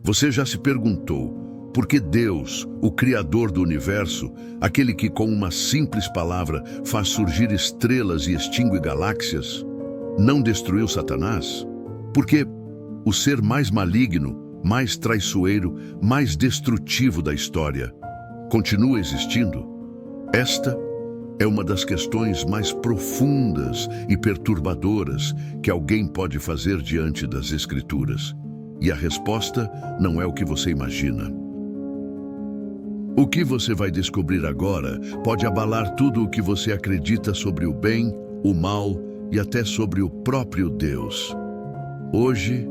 Você já se perguntou por que Deus, o Criador do universo, aquele que com uma simples palavra faz surgir estrelas e extingue galáxias, não destruiu Satanás? Porque o ser mais maligno, mais traiçoeiro, mais destrutivo da história continua existindo? Esta é uma das questões mais profundas e perturbadoras que alguém pode fazer diante das Escrituras. E a resposta não é o que você imagina. O que você vai descobrir agora pode abalar tudo o que você acredita sobre o bem, o mal e até sobre o próprio Deus. Hoje,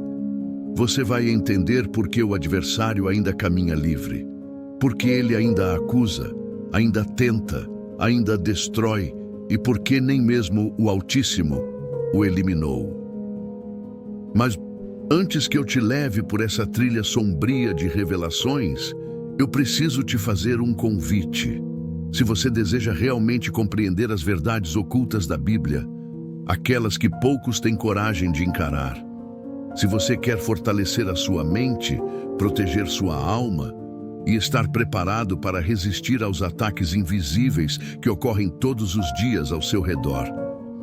você vai entender por que o adversário ainda caminha livre, por que ele ainda acusa, ainda tenta, ainda destrói e por que nem mesmo o Altíssimo o eliminou. Mas antes que eu te leve por essa trilha sombria de revelações, eu preciso te fazer um convite. Se você deseja realmente compreender as verdades ocultas da Bíblia, aquelas que poucos têm coragem de encarar, se você quer fortalecer a sua mente, proteger sua alma e estar preparado para resistir aos ataques invisíveis que ocorrem todos os dias ao seu redor,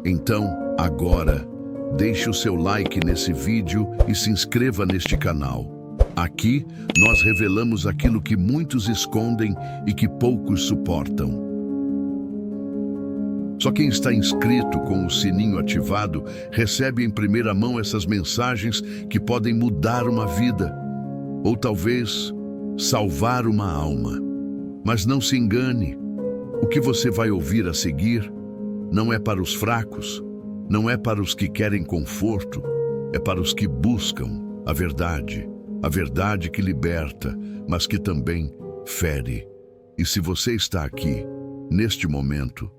então, agora, deixe o seu like nesse vídeo e se inscreva neste canal. Aqui, nós revelamos aquilo que muitos escondem e que poucos suportam. Só quem está inscrito com o sininho ativado recebe em primeira mão essas mensagens que podem mudar uma vida, ou talvez salvar uma alma. Mas não se engane, o que você vai ouvir a seguir não é para os fracos, não é para os que querem conforto, é para os que buscam a verdade que liberta, mas que também fere. E se você está aqui, neste momento,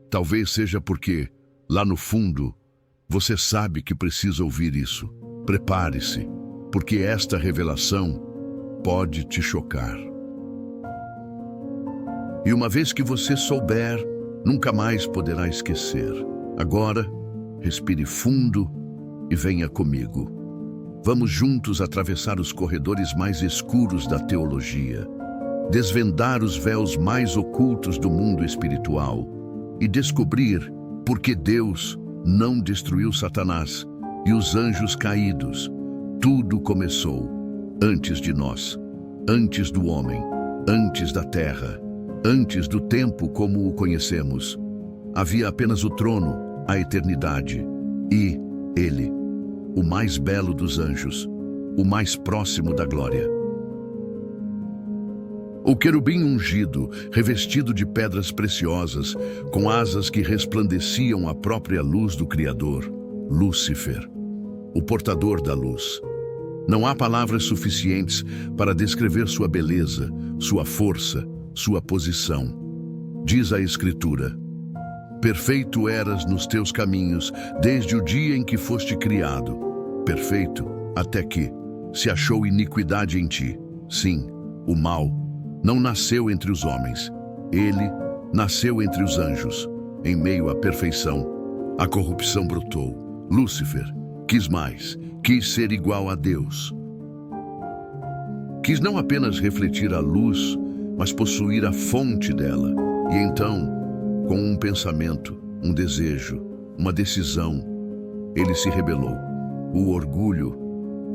talvez seja porque, lá no fundo, você sabe que precisa ouvir isso. Prepare-se, porque esta revelação pode te chocar. E uma vez que você souber, nunca mais poderá esquecer. Agora, respire fundo e venha comigo. Vamos juntos atravessar os corredores mais escuros da teologia, desvendar os véus mais ocultos do mundo espiritual e descobrir por que Deus não destruiu Satanás e os anjos caídos. Tudo começou antes de nós, antes do homem, antes da terra, antes do tempo como o conhecemos. Havia apenas o trono, a eternidade, e ele, o mais belo dos anjos, o mais próximo da glória. O querubim ungido, revestido de pedras preciosas, com asas que resplandeciam a própria luz do Criador, Lúcifer, o portador da luz. Não há palavras suficientes para descrever sua beleza, sua força, sua posição. Diz a Escritura: perfeito eras nos teus caminhos, desde o dia em que foste criado. Perfeito, até que se achou iniquidade em ti. Sim, o mal não nasceu entre os homens. Ele nasceu entre os anjos. Em meio à perfeição, a corrupção brotou. Lúcifer quis mais, quis ser igual a Deus. Quis não apenas refletir a luz, mas possuir a fonte dela. E então, com um pensamento, um desejo, uma decisão, ele se rebelou. O orgulho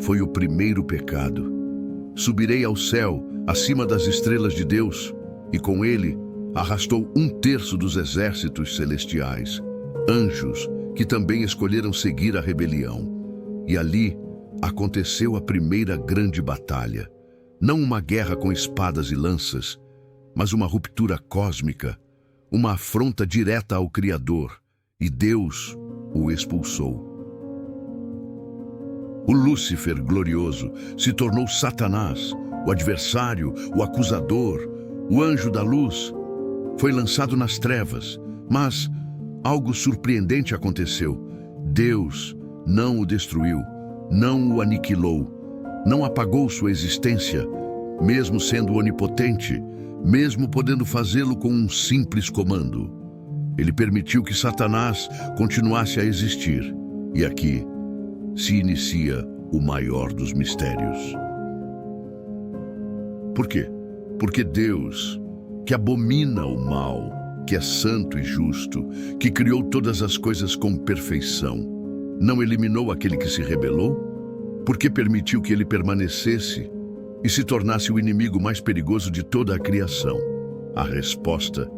foi o primeiro pecado. Subirei ao céu, acima das estrelas de Deus, e com ele arrastou 1/3 dos exércitos celestiais, anjos que também escolheram seguir a rebelião. E ali aconteceu a primeira grande batalha. Não uma guerra com espadas e lanças, mas uma ruptura cósmica, uma afronta direta ao Criador, e Deus o expulsou. O Lúcifer glorioso se tornou Satanás, o adversário, o acusador, o anjo da luz. Foi lançado nas trevas, mas algo surpreendente aconteceu. Deus não o destruiu, não o aniquilou, não apagou sua existência, mesmo sendo onipotente, mesmo podendo fazê-lo com um simples comando. Ele permitiu que Satanás continuasse a existir. E aqui se inicia o maior dos mistérios. Por quê? Porque Deus, que abomina o mal, que é santo e justo, que criou todas as coisas com perfeição, não eliminou aquele que se rebelou? Porque permitiu que ele permanecesse e se tornasse o inimigo mais perigoso de toda a criação? A resposta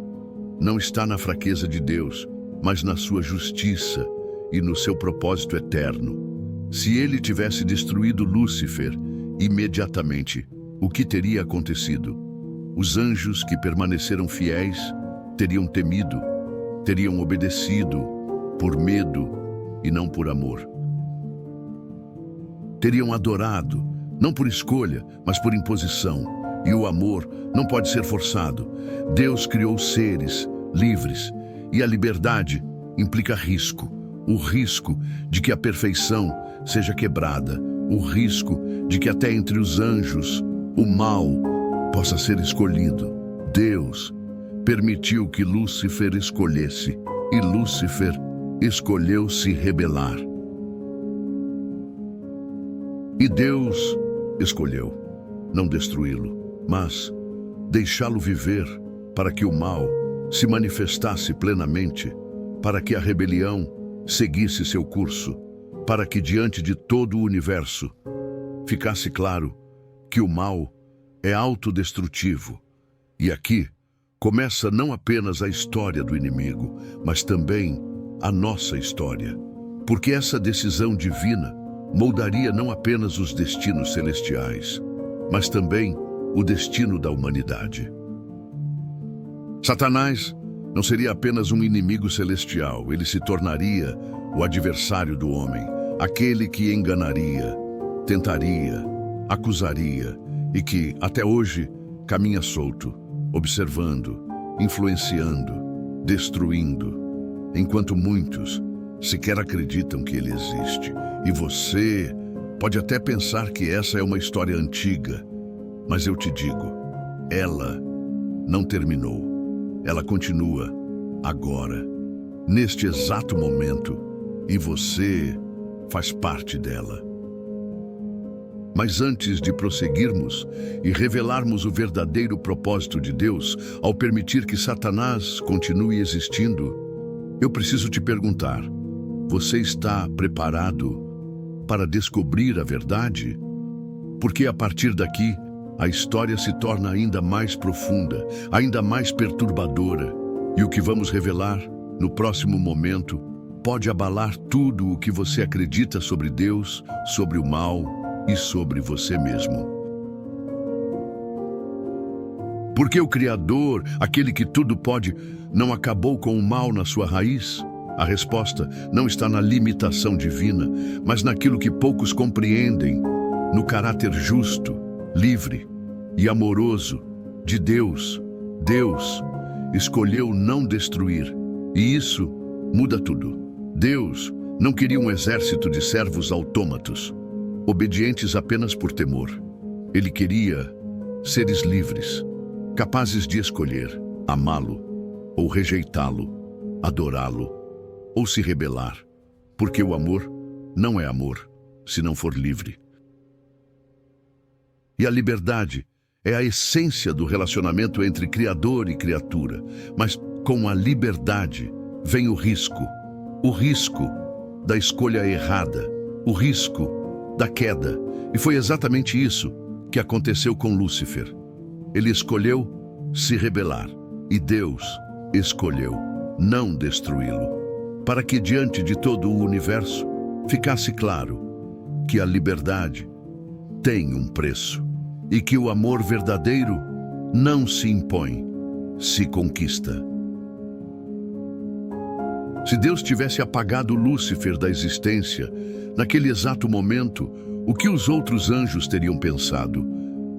não está na fraqueza de Deus, mas na sua justiça e no seu propósito eterno. Se ele tivesse destruído Lúcifer imediatamente, o que teria acontecido? Os anjos que permaneceram fiéis teriam temido, teriam obedecido por medo e não por amor. Teriam adorado, não por escolha, mas por imposição. E o amor não pode ser forçado. Deus criou seres livres, e a liberdade implica risco. O risco de que a perfeição seja quebrada, o risco de que até entre os anjos o mal possa ser escolhido. Deus permitiu que Lúcifer escolhesse, e Lúcifer escolheu se rebelar. E Deus escolheu não destruí-lo, mas deixá-lo viver para que o mal se manifestasse plenamente, para que a rebelião seguisse seu curso, para que diante de todo o universo ficasse claro que o mal é autodestrutivo. E aqui começa não apenas a história do inimigo, mas também a nossa história, porque essa decisão divina moldaria não apenas os destinos celestiais, mas também o destino da humanidade. Satanás não seria apenas um inimigo celestial, ele se tornaria o adversário do homem, aquele que enganaria, tentaria, acusaria e que, até hoje, caminha solto, observando, influenciando, destruindo, enquanto muitos sequer acreditam que ele existe. E você pode até pensar que essa é uma história antiga, mas eu te digo, ela não terminou. Ela continua agora, neste exato momento, e você faz parte dela. Mas antes de prosseguirmos e revelarmos o verdadeiro propósito de Deus, ao permitir que Satanás continue existindo, eu preciso te perguntar: você está preparado para descobrir a verdade? Porque a partir daqui, a história se torna ainda mais profunda, ainda mais perturbadora, e o que vamos revelar no próximo momento pode abalar tudo o que você acredita sobre Deus, sobre o mal e sobre você mesmo. Porque o Criador, aquele que tudo pode, não acabou com o mal na sua raiz? A resposta não está na limitação divina, mas naquilo que poucos compreendem, no caráter justo, livre e amoroso de Deus. Deus escolheu não destruir, e isso muda tudo. Deus não queria um exército de servos autômatos, obedientes apenas por temor. Ele queria seres livres, capazes de escolher amá-lo ou rejeitá-lo, adorá-lo ou se rebelar, porque o amor não é amor se não for livre. E a liberdade é a essência do relacionamento entre Criador e criatura, mas com a liberdade vem o risco da escolha errada, o risco da queda. E foi exatamente isso que aconteceu com Lúcifer. Ele escolheu se rebelar, e Deus escolheu não destruí-lo, para que diante de todo o universo ficasse claro que a liberdade tem um preço e que o amor verdadeiro não se impõe, se conquista. Se Deus tivesse apagado Lúcifer da existência, naquele exato momento, o que os outros anjos teriam pensado?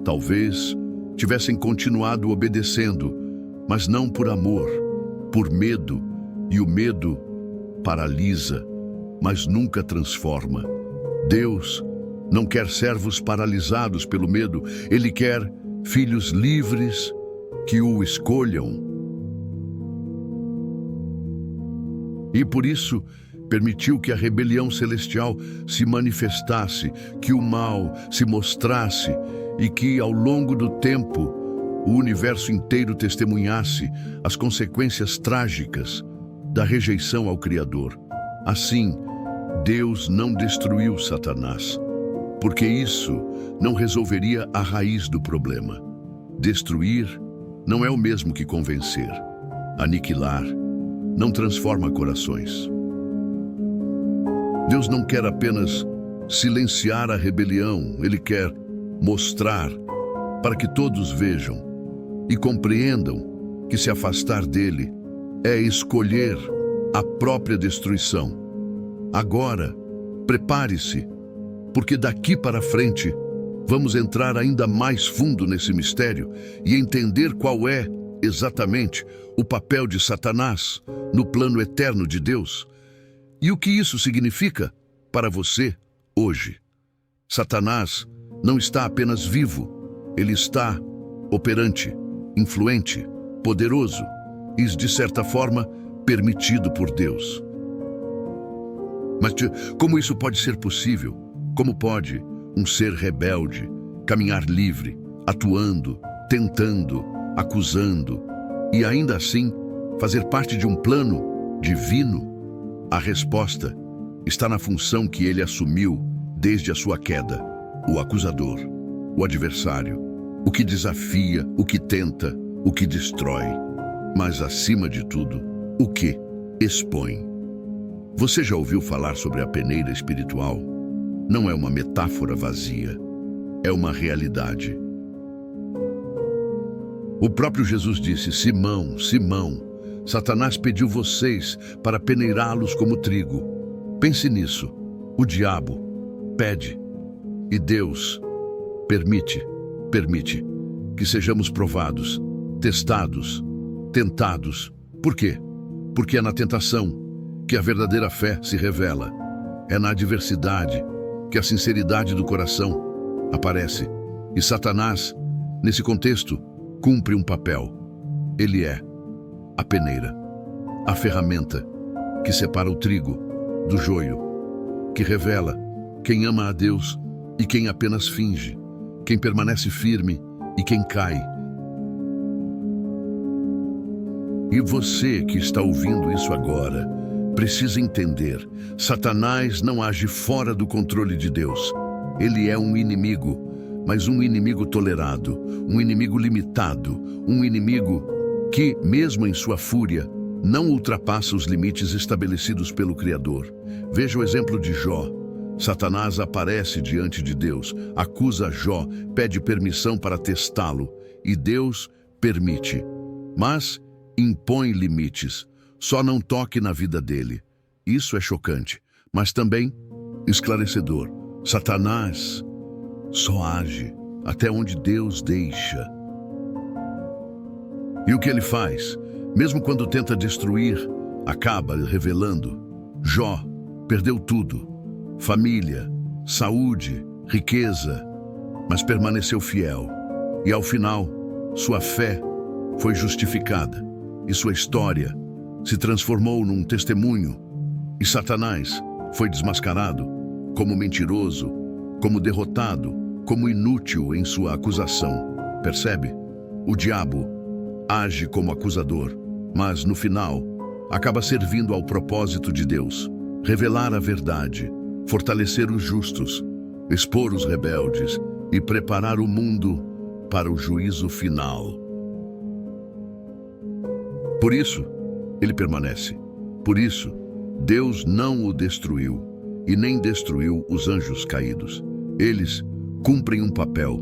Talvez tivessem continuado obedecendo, mas não por amor, por medo, e o medo paralisa, mas nunca transforma. Deus não quer servos paralisados pelo medo, Ele quer filhos livres que o escolham. E por isso permitiu que a rebelião celestial se manifestasse, que o mal se mostrasse e que, ao longo do tempo, o universo inteiro testemunhasse as consequências trágicas da rejeição ao Criador. Assim, Deus não destruiu Satanás, porque isso não resolveria a raiz do problema. Destruir não é o mesmo que convencer. Aniquilar não transforma corações. Deus não quer apenas silenciar a rebelião, Ele quer mostrar para que todos vejam e compreendam que se afastar dele é escolher a própria destruição. Agora, prepare-se, porque daqui para frente vamos entrar ainda mais fundo nesse mistério e entender qual é exatamente o papel de Satanás no plano eterno de Deus e o que isso significa para você hoje. Satanás não está apenas vivo, ele está operante, influente, poderoso e, de certa forma, permitido por Deus. Mas como isso pode ser possível? Como pode um ser rebelde caminhar livre, atuando, tentando, acusando e ainda assim fazer parte de um plano divino? A resposta está na função que ele assumiu desde a sua queda: o acusador, o adversário, o que desafia, o que tenta, o que destrói, mas acima de tudo, o que expõe. Você já ouviu falar sobre a peneira espiritual? Não é uma metáfora vazia, é uma realidade. O próprio Jesus disse: Simão, Simão, Satanás pediu vocês para peneirá-los como trigo. Pense nisso. O diabo pede e Deus permite que sejamos provados, testados, tentados. Por quê? Porque é na tentação que a verdadeira fé se revela. É na adversidade que a sinceridade do coração aparece. E Satanás, nesse contexto, cumpre um papel. Ele é a peneira, a ferramenta que separa o trigo do joio, que revela quem ama a Deus e quem apenas finge, quem permanece firme e quem cai. E você que está ouvindo isso agora, precisa entender: Satanás não age fora do controle de Deus. Ele é um inimigo, mas um inimigo tolerado, um inimigo limitado, um inimigo que, mesmo em sua fúria, não ultrapassa os limites estabelecidos pelo Criador. Veja o exemplo de Jó. Satanás aparece diante de Deus, acusa Jó, pede permissão para testá-lo, e Deus permite, mas impõe limites. Só não toque na vida dele. Isso é chocante, mas também esclarecedor. Satanás só age até onde Deus deixa. E o que ele faz? Mesmo quando tenta destruir, acaba revelando. Jó perdeu tudo: família, saúde, riqueza, mas permaneceu fiel. E ao final, sua fé foi justificada e sua história se transformou num testemunho. E Satanás foi desmascarado como mentiroso, como derrotado, como inútil em sua acusação. Percebe? O diabo age como acusador, mas no final acaba servindo ao propósito de Deus: revelar a verdade, fortalecer os justos, expor os rebeldes e preparar o mundo para o juízo final. Por isso, ele permanece. Por isso, Deus não o destruiu e nem destruiu os anjos caídos. Eles cumprem um papel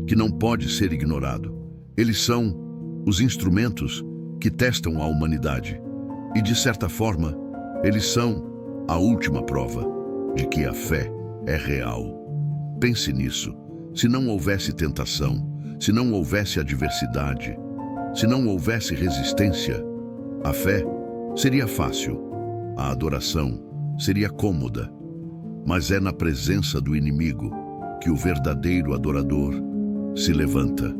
que não pode ser ignorado. Eles são os instrumentos que testam a humanidade. E, de certa forma, eles são a última prova de que a fé é real. Pense nisso. Se não houvesse tentação, se não houvesse adversidade, se não houvesse resistência, a fé seria fácil, a adoração seria cômoda. Mas é na presença do inimigo que o verdadeiro adorador se levanta.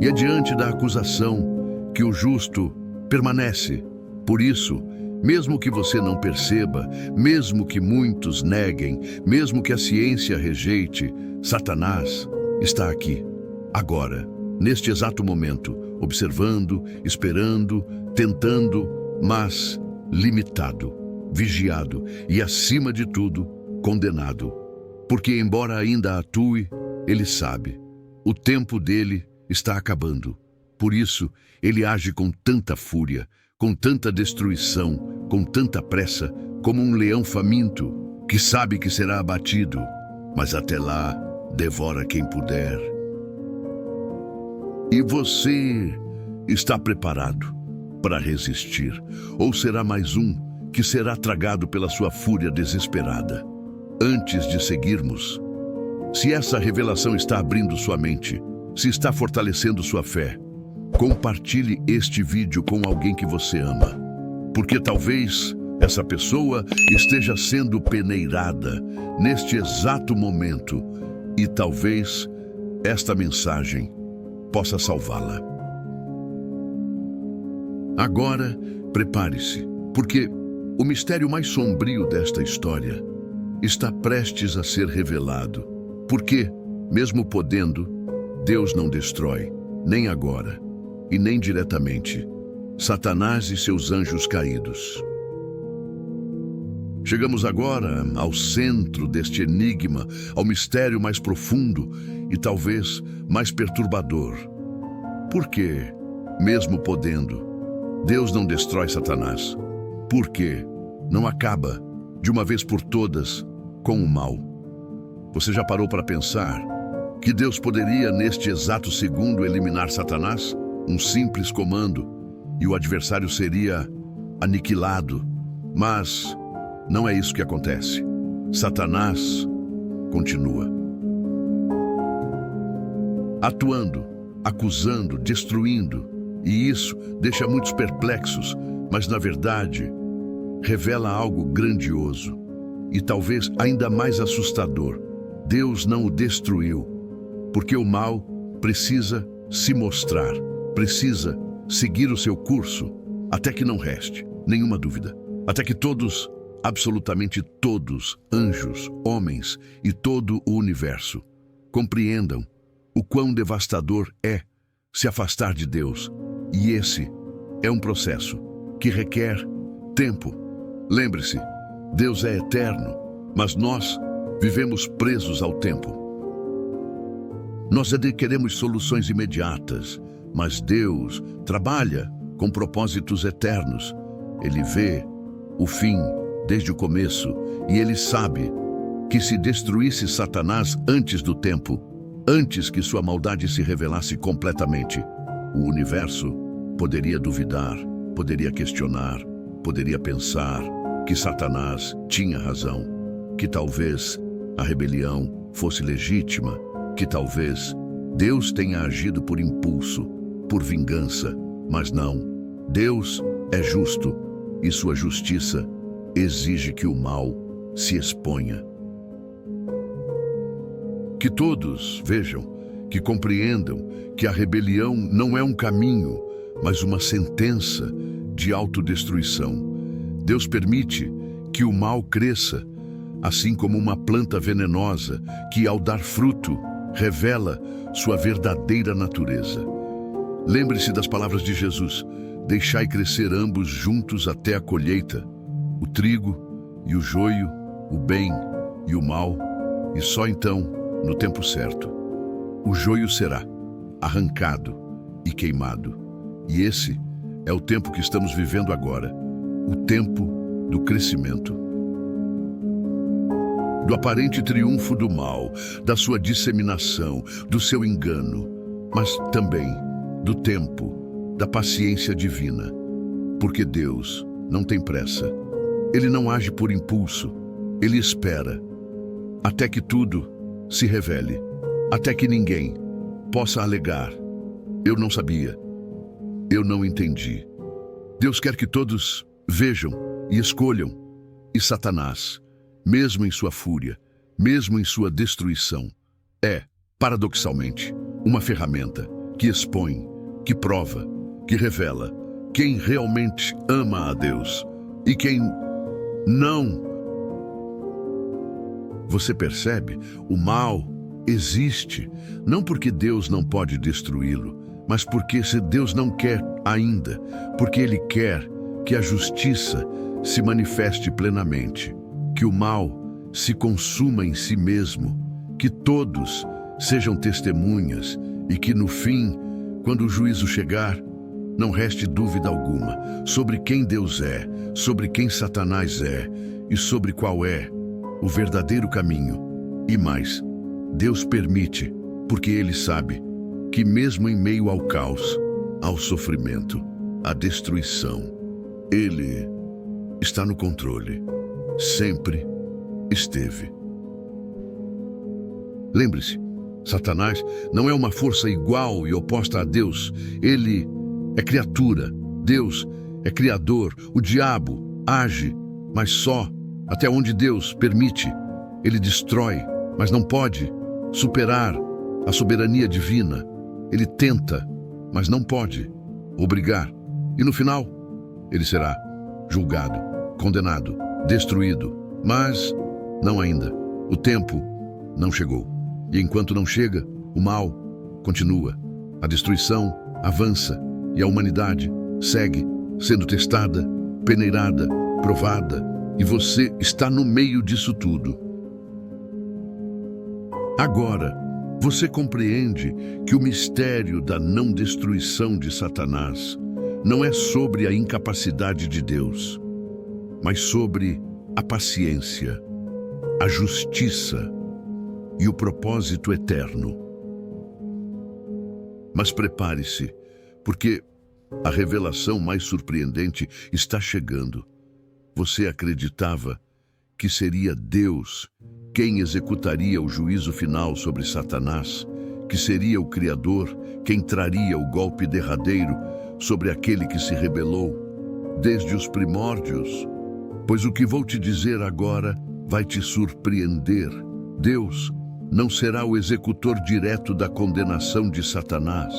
E é diante da acusação que o justo permanece. Por isso, Mesmo que você não perceba, mesmo que muitos neguem, mesmo que a ciência rejeite, Satanás está aqui, agora, neste exato momento, observando, esperando, tentando, mas limitado, vigiado e, acima de tudo, condenado. Porque, embora ainda atue, ele sabe, o tempo dele está acabando. Por isso, ele age com tanta fúria, com tanta destruição, com tanta pressa, como um leão faminto, que sabe que será abatido, mas até lá devora quem puder. E você está preparado para resistir? Ou será mais um que será tragado pela sua fúria desesperada? Antes de seguirmos, se essa revelação está abrindo sua mente, se está fortalecendo sua fé, compartilhe este vídeo com alguém que você ama, porque talvez essa pessoa esteja sendo peneirada neste exato momento e talvez esta mensagem possa salvá-la. Agora, prepare-se, porque o mistério mais sombrio desta história está prestes a ser revelado. Porque, mesmo podendo, Deus não destrói, nem agora, e nem diretamente, Satanás e seus anjos caídos. Chegamos agora ao centro deste enigma, ao mistério mais profundo e talvez mais perturbador. Por que, mesmo podendo, Deus não destrói Satanás? Por que não acaba, de uma vez por todas, com o mal? Você já parou para pensar que Deus poderia, neste exato segundo, eliminar Satanás? Um simples comando, e o adversário seria aniquilado. Mas não é isso que acontece. Satanás continua atuando, acusando, destruindo, e isso deixa muitos perplexos, mas na verdade revela algo grandioso e talvez ainda mais assustador. Deus não o destruiu, porque o mal precisa se mostrar, precisa seguir o seu curso, até que não reste nenhuma dúvida, até que todos, absolutamente todos, anjos, homens e todo o universo, compreendam o quão devastador é se afastar de Deus. E esse é um processo que requer tempo. Lembre-se, Deus é eterno, mas nós vivemos presos ao tempo. Nós queremos soluções imediatas, mas Deus trabalha com propósitos eternos. Ele vê o fim desde o começo e ele sabe que se destruísse Satanás antes do tempo, antes que sua maldade se revelasse completamente, o universo poderia duvidar, poderia questionar, poderia pensar que Satanás tinha razão, que talvez a rebelião fosse legítima, que talvez Deus tenha agido por impulso, por vingança, mas não. Deus é justo e sua justiça exige que o mal se exponha. Que todos vejam, que compreendam que a rebelião não é um caminho, mas uma sentença de autodestruição. Deus permite que o mal cresça, assim como uma planta venenosa que, ao dar fruto, revela sua verdadeira natureza. Lembre-se das palavras de Jesus: deixai crescer ambos juntos até a colheita, o trigo e o joio, o bem e o mal, e só então, no tempo certo, o joio será arrancado e queimado. E esse é o tempo que estamos vivendo agora, o tempo do crescimento, do aparente triunfo do mal, da sua disseminação, do seu engano, mas também do tempo da paciência divina, porque Deus não tem pressa. Ele não age por impulso, ele espera até que tudo se revele, até que ninguém possa alegar: eu não sabia, eu não entendi. Deus quer que todos vejam e escolham, e Satanás, mesmo em sua fúria, mesmo em sua destruição, é, paradoxalmente, uma ferramenta que expõe, que prova, que revela quem realmente ama a Deus E quem não. Você percebe? O mal existe, não porque Deus não pode destruí-lo, mas porque se Deus não quer ainda, porque Ele quer que a justiça se manifeste plenamente, que o mal se consuma em si mesmo, que todos sejam testemunhas e que no fim, quando o juízo chegar, não reste dúvida alguma sobre quem Deus é, sobre quem Satanás é e sobre qual é o verdadeiro caminho. E mais, Deus permite, porque Ele sabe que mesmo em meio ao caos, ao sofrimento, à destruição, Ele está no controle. Sempre esteve. Lembre-se, Satanás não é uma força igual e oposta a Deus. Ele é criatura. Deus é criador. O diabo age, mas só até onde Deus permite. Ele destrói, mas não pode superar a soberania divina. Ele tenta, mas não pode obrigar. E no final, ele será julgado, condenado, destruído. Mas não ainda. O tempo não chegou. E enquanto não chega, o mal continua. A destruição avança e a humanidade segue sendo testada, peneirada, provada. E você está no meio disso tudo. Agora, você compreende que o mistério da não destruição de Satanás não é sobre a incapacidade de Deus, mas sobre a paciência, a justiça e o propósito eterno. Mas prepare-se, porque a revelação mais surpreendente está chegando. Você acreditava que seria Deus quem executaria o juízo final sobre Satanás, que seria o Criador quem traria o golpe derradeiro sobre aquele que se rebelou desde os primórdios? Pois o que vou te dizer agora vai te surpreender. Deus não será o executor direto da condenação de Satanás.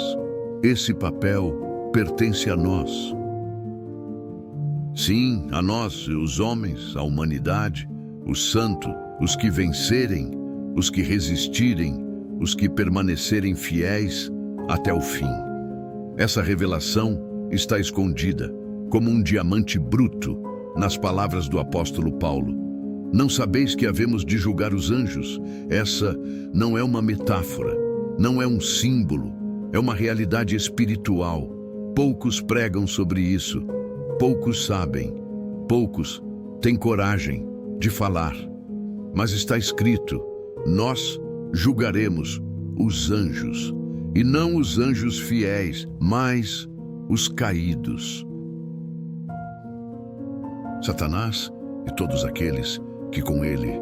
Esse papel pertence a nós. Sim, a nós, os homens, a humanidade, os santos, os que vencerem, os que resistirem, os que permanecerem fiéis até o fim. Essa revelação está escondida, como um diamante bruto, nas palavras do apóstolo Paulo. Não sabeis que havemos de julgar os anjos? Essa não é uma metáfora, não é um símbolo, é uma realidade espiritual. Poucos pregam sobre isso, poucos sabem, poucos têm coragem de falar. Mas está escrito: nós julgaremos os anjos, e não os anjos fiéis, mas os caídos. Satanás e todos aqueles que com ele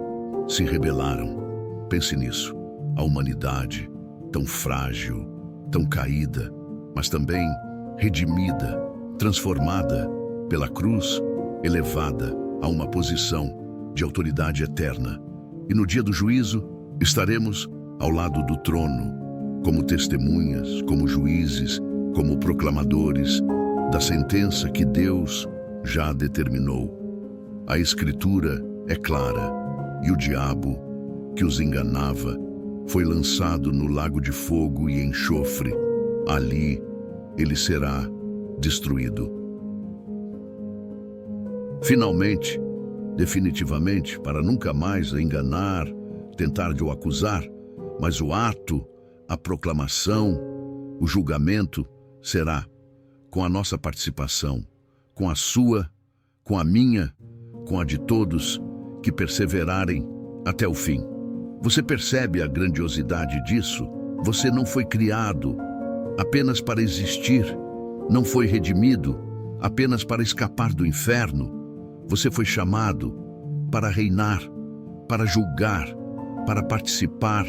se rebelaram. Pense nisso. A humanidade, tão frágil, tão caída, mas também redimida, transformada pela cruz, elevada a uma posição de autoridade eterna. E no dia do juízo, estaremos ao lado do trono, como testemunhas, como juízes, como proclamadores da sentença que Deus já determinou. A Escritura é clara, e o diabo, que os enganava, foi lançado no lago de fogo e enxofre. Ali ele será destruído. Finalmente, definitivamente, para nunca mais enganar, tentar de o acusar, mas o ato, a proclamação, o julgamento será com a nossa participação, com a sua, com a minha, com a de todos que perseverarem até o fim. Você percebe a grandiosidade disso? Você não foi criado apenas para existir, não foi redimido apenas para escapar do inferno. Você foi chamado para reinar, para julgar, para participar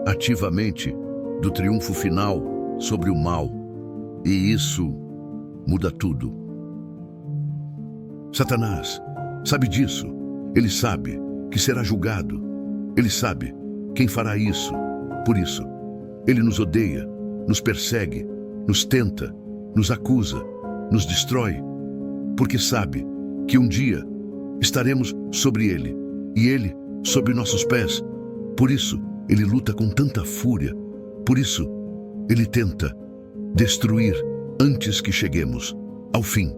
ativamente do triunfo final sobre o mal. E isso muda tudo. Satanás sabe disso. Ele sabe que será julgado. Ele sabe quem fará isso. Por isso, ele nos odeia, nos persegue, nos tenta, nos acusa, nos destrói, porque sabe que um dia estaremos sobre ele, e ele sobre nossos pés. Por isso, ele luta com tanta fúria. Por isso, ele tenta destruir antes que cheguemos ao fim.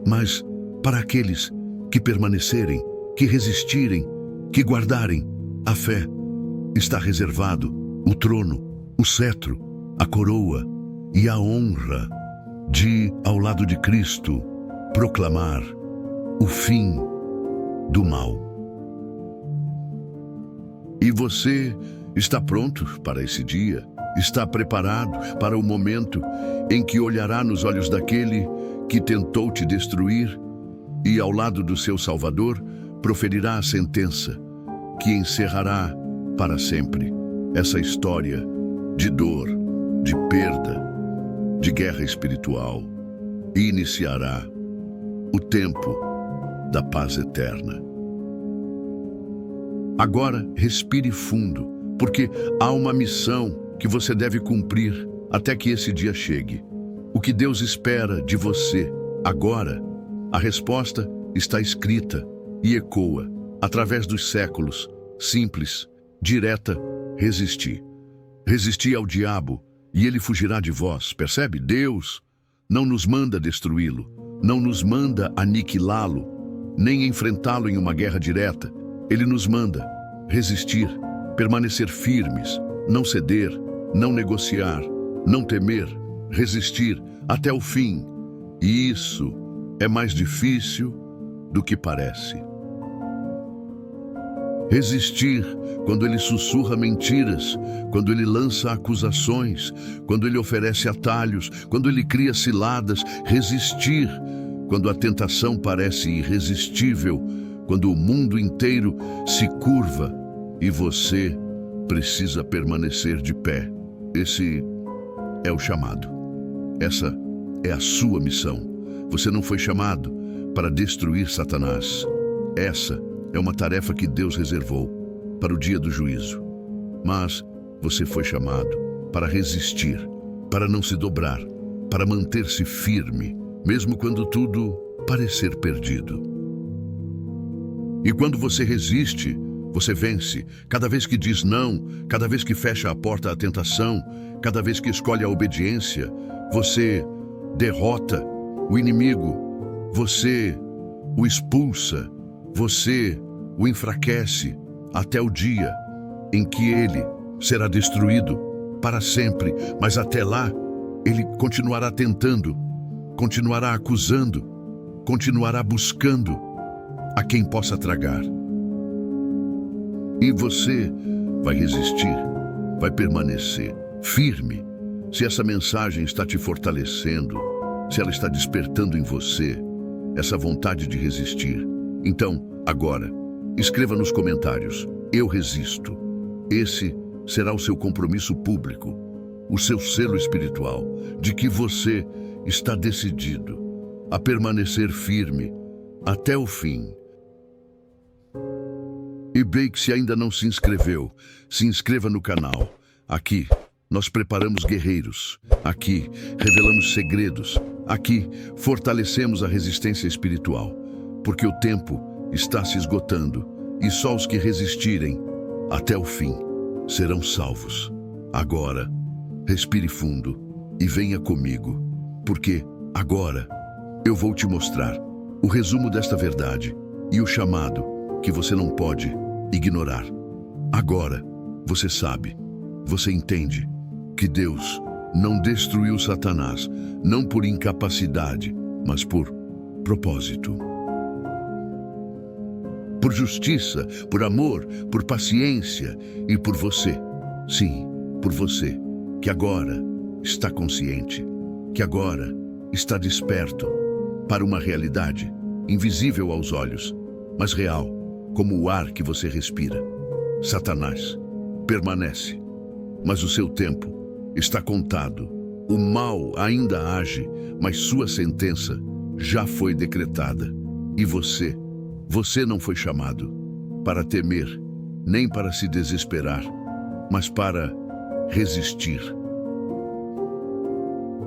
Mas, para aqueles que permanecerem, que resistirem, que guardarem a fé, está reservado o trono, o cetro, a coroa e a honra de, ao lado de Cristo, proclamar o fim do mal. E você está pronto para esse dia? Está preparado para o momento em que olhará nos olhos daquele que tentou te destruir e, ao lado do seu Salvador, proferirá a sentença que encerrará para sempre essa história de dor, de perda, de guerra espiritual, e iniciará o tempo da paz eterna. Agora, respire fundo, porque há uma missão que você deve cumprir até que esse dia chegue. O que Deus espera de você agora, a resposta está escrita e ecoa através dos séculos. Simples, direta, resistir. Resistir ao diabo e ele fugirá de vós, percebe? Deus não nos manda destruí-lo, não nos manda aniquilá-lo, nem enfrentá-lo em uma guerra direta. Ele nos manda resistir, permanecer firmes, não ceder, não negociar, não temer, resistir até o fim. E isso é mais difícil do que parece. Resistir quando ele sussurra mentiras, quando ele lança acusações, quando ele oferece atalhos, quando ele cria ciladas. Resistir quando a tentação parece irresistível, quando o mundo inteiro se curva e você precisa permanecer de pé. Esse é o chamado. Essa é a sua missão. Você não foi chamado para destruir Satanás. Essa é uma tarefa que Deus reservou para o dia do juízo. Mas você foi chamado para resistir, para não se dobrar, para manter-se firme, mesmo quando tudo parecer perdido. E quando você resiste, você vence. Cada vez que diz não, cada vez que fecha a porta à tentação, cada vez que escolhe a obediência, você derrota o inimigo, você o expulsa, você o enfraquece até o dia em que ele será destruído para sempre. Mas até lá, ele continuará tentando, continuará acusando, continuará buscando a quem possa tragar. E você vai resistir, vai permanecer firme. Se essa mensagem está te fortalecendo, se ela está despertando em você essa vontade de resistir, então, agora, escreva nos comentários: eu resisto. Esse será o seu compromisso público, o seu selo espiritual, de que você está decidido a permanecer firme até o fim. E bem, se ainda não se inscreveu, se inscreva no canal. Aqui nós preparamos guerreiros. Aqui revelamos segredos. Aqui fortalecemos a resistência espiritual. Porque o tempo está se esgotando e só os que resistirem até o fim serão salvos. Agora, respire fundo e venha comigo, porque agora eu vou te mostrar o resumo desta verdade e o chamado que você não pode ignorar. Agora, você sabe, você entende que Deus não destruiu Satanás, não por incapacidade, mas por propósito. Por justiça, por amor, por paciência e por você. Sim, por você, que agora está consciente, que agora está desperto para uma realidade invisível aos olhos, mas real, como o ar que você respira. Satanás permanece, mas o seu tempo está contado. O mal ainda age, mas sua sentença já foi decretada. E você não foi chamado para temer, nem para se desesperar, mas para resistir.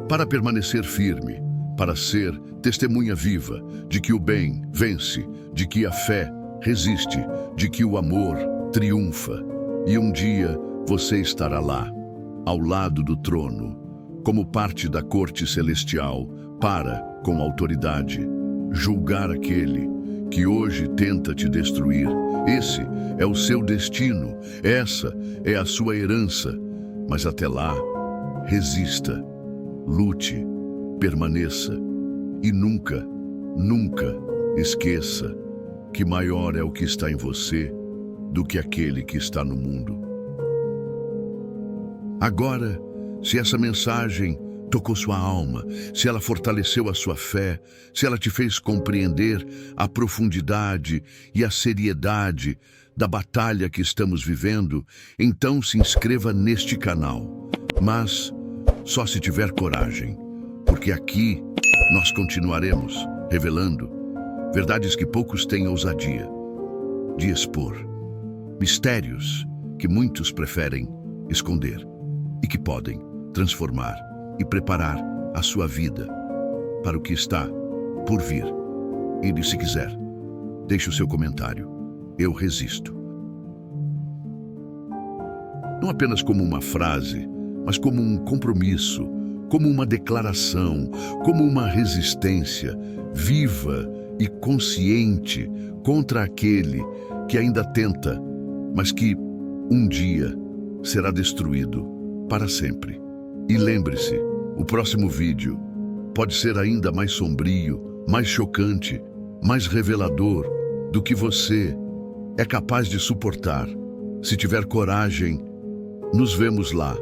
Para permanecer firme, para ser testemunha viva de que o bem vence, de que a fé resiste, de que o amor triunfa. E um dia você estará lá, ao lado do trono, como parte da corte celestial, para, com autoridade, julgar aquele que hoje tenta te destruir. Esse é o seu destino, essa é a sua herança. Mas até lá, resista, lute, permaneça e nunca, nunca esqueça que maior é o que está em você do que aquele que está no mundo. Agora, se essa mensagem tocou sua alma, se ela fortaleceu a sua fé, se ela te fez compreender a profundidade e a seriedade da batalha que estamos vivendo, então se inscreva neste canal. Mas só se tiver coragem, porque aqui nós continuaremos revelando verdades que poucos têm ousadia de expor, mistérios que muitos preferem esconder e que podem transformar e preparar a sua vida para o que está por vir. E se quiser, deixe o seu comentário. Eu resisto. Não apenas como uma frase, mas como um compromisso, como uma declaração, como uma resistência viva e consciente contra aquele que ainda tenta, mas que um dia será destruído para sempre. E lembre-se, o próximo vídeo pode ser ainda mais sombrio, mais chocante, mais revelador do que você é capaz de suportar. Se tiver coragem, nos vemos lá.